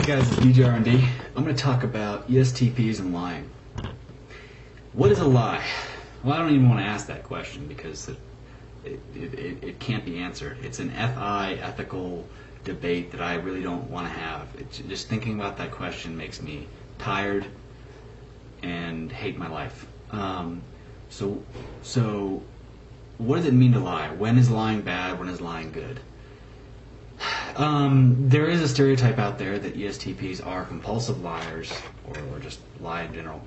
guys, it's EJArendee. I'm going to talk about ESTPs and lying. What is a lie? Well, I don't even want to ask that question because it can't be answered. It's an ethical debate that I really don't want to have. Just thinking about that question makes me tired and hate my life. So what does it mean to lie? When is lying bad? When is lying good? There is a stereotype out there that ESTPs are compulsive liars or just lie in general.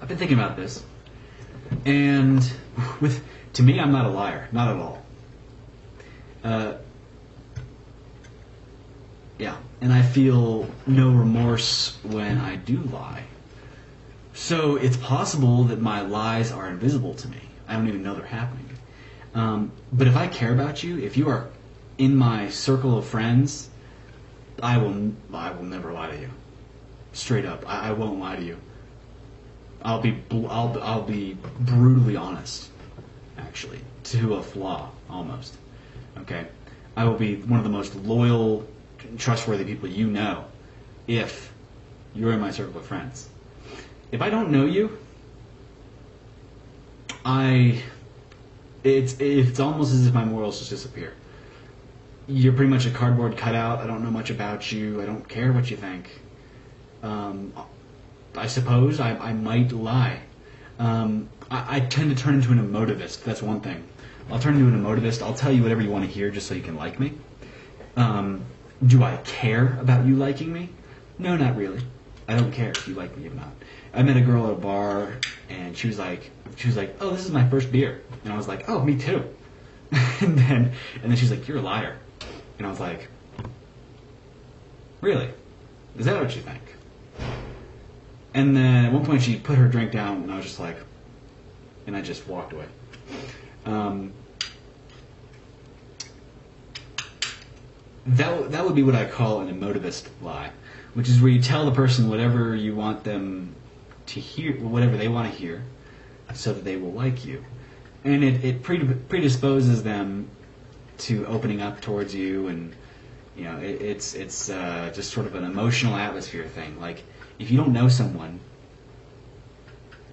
I've been thinking about this, and to me, I'm not a liar, not at all. Yeah, and I feel no remorse when I do lie. So it's possible that my lies are invisible to me. I don't even know they're happening. But if I care about you, if you are in my circle of friends, I will never lie to you. Straight up, I won't lie to you. I'll be brutally honest, actually, to a flaw almost. Okay, I will be one of the most loyal, trustworthy people you know if you're in my circle of friends. If I don't know you, it's almost as if my morals just disappear. You're pretty much a cardboard cutout. I don't know much about you. I don't care what you think. I suppose I might lie. I tend to turn into an emotivist. That's one thing. I'll turn into an emotivist. I'll tell you whatever you want to hear just so you can like me. Do I care about you liking me? No, not really. I don't care if you like me or not. I met a girl at a bar, and she was like, "Oh, this is my first beer," and I was like, "Oh, me too." and then she's like, "You're a liar," and I was like, "Really? Is that what you think?" And then at one point she put her drink down, and I was just like, and I just walked away. That would be what I call an emotivist lie, which is where you tell the person whatever you want them to hear, whatever they want to hear, so that they will like you, and it predisposes them to opening up towards you, and you know it's just sort of an emotional atmosphere thing. Like if you don't know someone,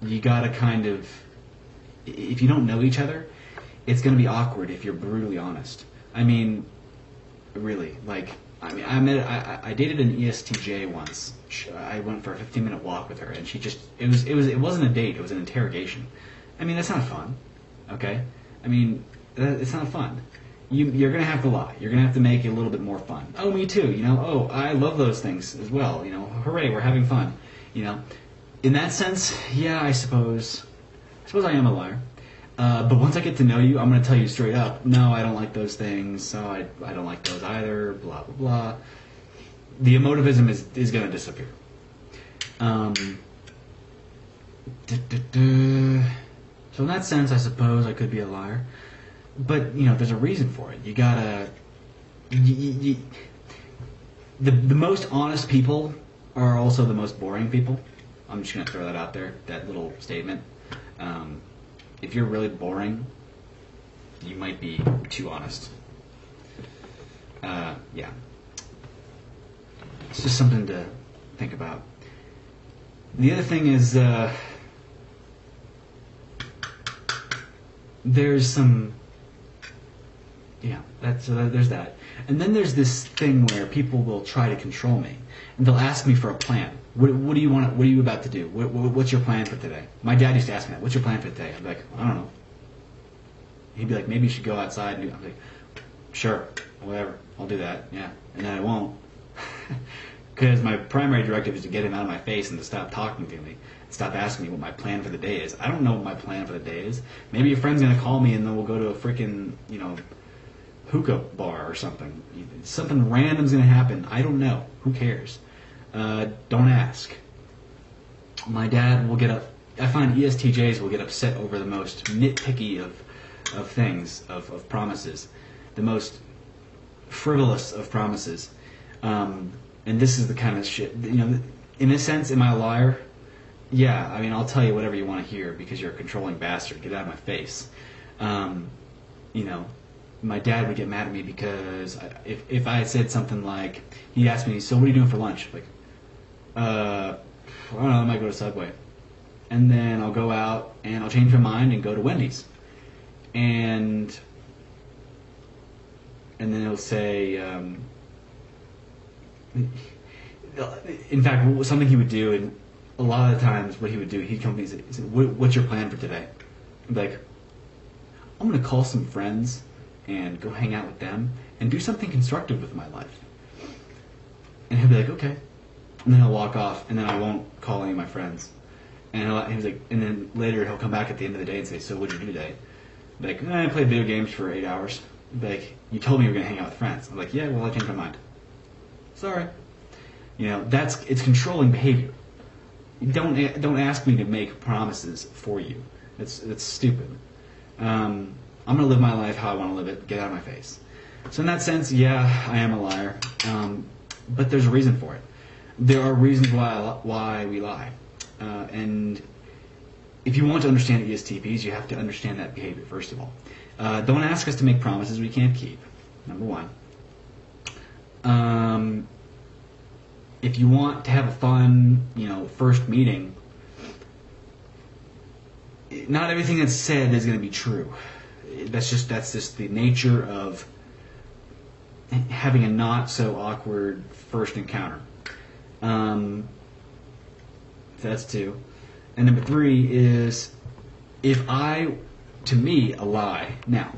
you gotta kind of, if you don't know each other, it's gonna be awkward if you're brutally honest. I mean, really, like. I mean, I dated an ESTJ once. I went for a 15-minute walk with her, and she just it wasn't a date. It was an interrogation. I mean, that's not fun. Okay? I mean, it's not fun. You're gonna have to lie. You're gonna have to make it a little bit more fun. Oh, me too. You know. Oh, I love those things as well. You know. Hooray, we're having fun. You know. In that sense, yeah, I suppose I am a liar. But once I get to know you, I'm going to tell you straight up, no, I don't like those things, so I don't like those either, blah, blah, blah. The emotivism is going to disappear. So in that sense, I suppose I could be a liar. But, you know, there's a reason for it. You gotta... The most honest people are also the most boring people. I'm just going to throw that out there, that little statement. If you're really boring, you might be too honest. Yeah. It's just something to think about. The other thing is, there's some... Yeah, there's that. And then there's this thing where people will try to control me. And they'll ask me for a plan. What do you want? What are you about to do? What's your plan for today? My dad used to ask me that. What's your plan for today? I'd be like, I don't know. He'd be like, maybe you should go outside and do that. I'm like, sure, whatever, I'll do that. Yeah, and then I won't, because my primary directive is to get him out of my face and to stop talking to me, stop asking me what my plan for the day is. I don't know what my plan for the day is. Maybe your friend's gonna call me and then we'll go to a freaking hookah bar or something. Something random's gonna happen. I don't know. Who cares? Don't ask. My dad will get up. I find ESTJs will get upset over the most nitpicky of things, of promises, the most frivolous of promises. And this is the kind of shit, in a sense, am I a liar? Yeah, I mean, I'll tell you whatever you want to hear because you're a controlling bastard. Get out of my face. my dad would get mad at me because if I had said something like, he asked me, so what are you doing for lunch? Like, I don't know, I might go to Subway. And then I'll go out and I'll change my mind and go to Wendy's. And then he'll say, in fact, something he would do, and a lot of the times what he would do, he'd come to me and say, what's your plan for today? I'd be like, I'm going to call some friends and go hang out with them and do something constructive with my life. And he'll be like, okay. And then he'll walk off, and then I won't call any of my friends. And he's like, and then later he'll come back at the end of the day and say, so what'd you do today? I'd be like, I played video games for 8 hours. I'd be like, you told me you were going to hang out with friends. I'm like, yeah, well, I changed my mind. Sorry. You know, it's controlling behavior. Don't ask me to make promises for you. It's stupid. I'm going to live my life how I want to live it. Get out of my face. So in that sense, yeah, I am a liar. But there's a reason for it. There are reasons why we lie. And if you want to understand ESTPs, you have to understand that behavior, first of all. Don't ask us to make promises we can't keep, number one. If you want to have a fun, first meeting, not everything that's said is going to be true. That's just the nature of having a not so awkward first encounter. That's two. And number three is, to me, a lie. Now,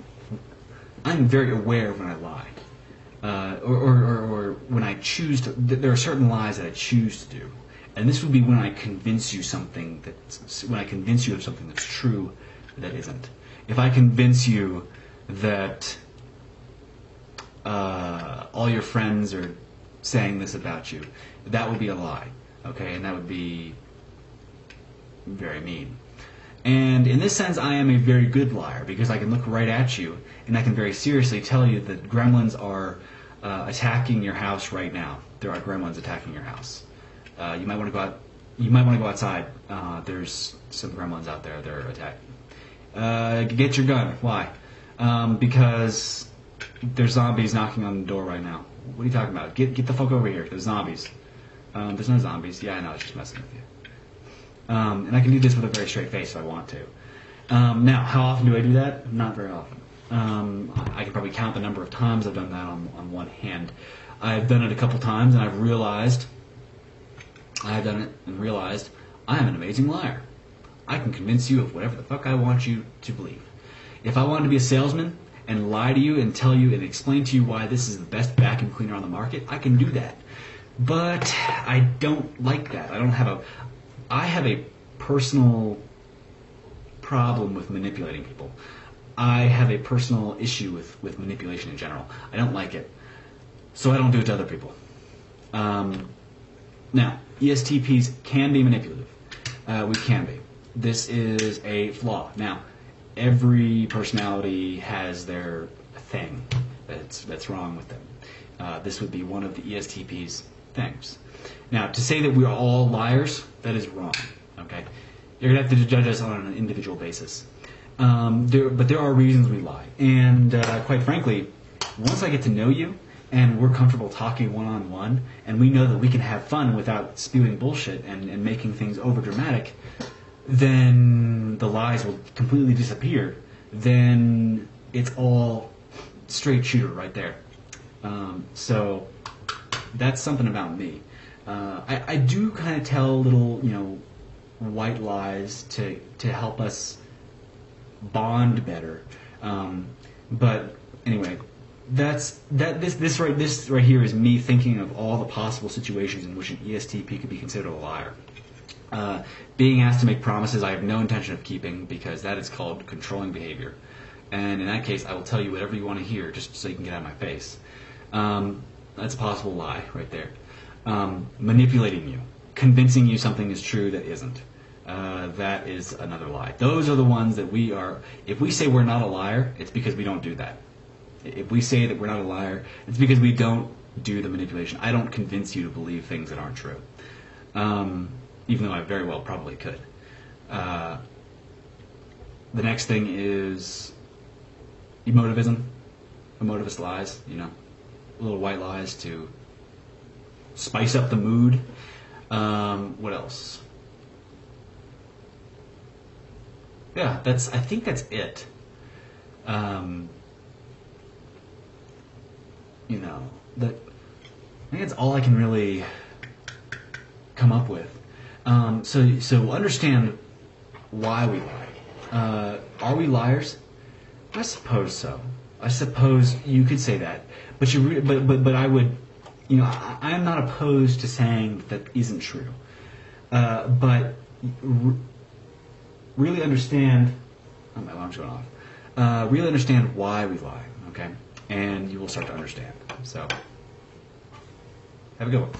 I'm very aware when I lie. Or when I choose to, there are certain lies that I choose to do. And this would be when I convince you of something that's true that isn't. If I convince you that all your friends are saying this about you, that would be a lie. Okay, and that would be very mean. And in this sense, I am a very good liar because I can look right at you and I can very seriously tell you that gremlins are attacking your house right now. There are gremlins attacking your house. You might want to go out. You might want to go outside. There's some gremlins out there. They're attacking. Get your gun. Why? Because there's zombies knocking on the door right now. What are you talking about? Get the fuck over here. There's zombies. There's no zombies. Yeah, I know. I was just messing with you. And I can do this with a very straight face if I want to. Now, how often do I do that? Not very often. I can probably count the number of times I've done that on one hand. I've done it a couple times, and I've done it and realized I am an amazing liar. I can convince you of whatever the fuck I want you to believe. If I wanted to be a salesman and lie to you and tell you and explain to you why this is the best vacuum cleaner on the market, I can do that. But I don't like that. I have a personal problem with manipulating people. I have a personal issue with manipulation in general. I don't like it. So I don't do it to other people. Now, ESTPs can be manipulative. We can be. This is a flaw. Now, every personality has their thing that's wrong with them. This would be one of the ESTP's things. Now, to say that we are all liars, that is wrong. Okay, you're gonna have to judge us on an individual basis. But there are reasons we lie, and quite frankly, once I get to know you and we're comfortable talking one-on-one, and we know that we can have fun without spewing bullshit and making things over dramatic, then the lies will completely disappear. Then it's all straight shooter right there. So that's something about me. I do kind of tell little, white lies to help us bond better. But anyway, this right here is me thinking of all the possible situations in which an ESTP could be considered a liar. Being asked to make promises I have no intention of keeping, because that is called controlling behavior. And in that case, I will tell you whatever you want to hear just so you can get out of my face. That's a possible lie right there. Manipulating you, convincing you something is true that isn't. That is another lie. Those are the ones that we are. If we say we're not a liar, it's because we don't do that. If we say that we're not a liar, it's because we don't do the manipulation. I don't convince you to believe things that aren't true, even though I very well probably could. The next thing is emotivism. emotivist lies, you know, little white lies to spice up the mood. What else? Yeah, I think that's it. You know, I think that's all I can really come up with. So understand why we lie. Are we liars? I suppose so. I suppose you could say that, but but I would, you know, I am not opposed to saying that isn't true. But really understand. Oh, my alarm's going off. Really understand why we lie. Okay, and you will start to understand. So, have a good one.